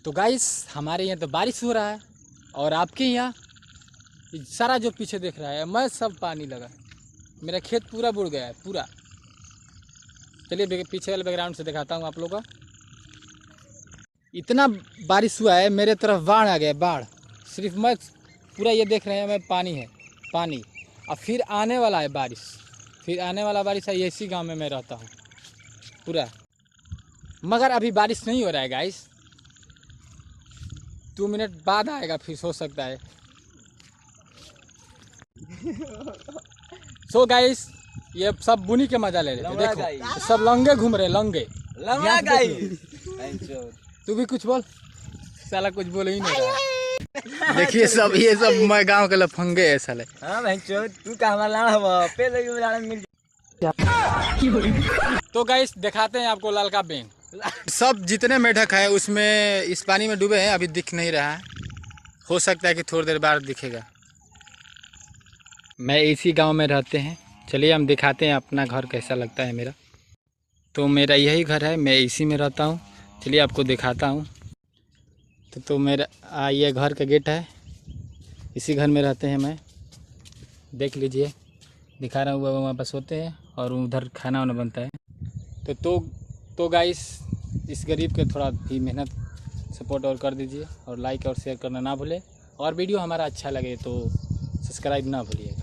तो गाइस हमारे यहाँ तो बारिश हो रहा है और आपके यहाँ सारा जो पीछे देख रहा है मैं सब पानी लगा, मेरा खेत पूरा बुड़ गया है पूरा। चलिए पीछे वाले बैकग्राउंड से दिखाता हूँ आप लोगों को। इतना बारिश हुआ है, मेरे तरफ बाढ़ आ गया, बाढ़। सिर्फ मैं पूरा ये देख रहे हैं मैं पानी है पानी। अब फिर आने वाला है बारिश, फिर आने वाला बारिश है। इसी गांव में मैं रहता हूँ पूरा, मगर अभी बारिश नहीं हो रहा है गाइस। 2 मिनट बाद आएगा, फिर हो सकता है। सो गाइस ये सब बुनी के मजा ले रहे हैं। देखो सब लंगे घूम रहे, लंगे। तू भी कुछ बोल, साला कुछ बोले ही नहीं। देखिए सब ये सब मैं गांव के लफंगे है साले। तू तो गाइस दिखाते हैं आपको लाल का बैंग। सब जितने मेढक है उसमें इस पानी में डूबे हैं, अभी दिख नहीं रहा है। हो सकता है कि थोड़ी देर बाद दिखेगा। मैं इसी गांव में रहते हैं। चलिए हम दिखाते हैं अपना घर कैसा लगता है मेरा। तो मेरा यही घर है, मैं इसी में रहता हूँ। चलिए आपको दिखाता हूँ। तो मेरा ये घर का गेट है, इसी घर में रहते हैं। मैं देख लीजिए, दिखा रहा हूँ। वहाँ पर सोते हैं और उधर खाना वाना बनता है। तो गाइस इस गरीब के थोड़ा भी मेहनत सपोर्ट और कर दीजिए और लाइक और शेयर करना ना भूलें। और वीडियो हमारा अच्छा लगे तो सब्सक्राइब ना भूलिएगा।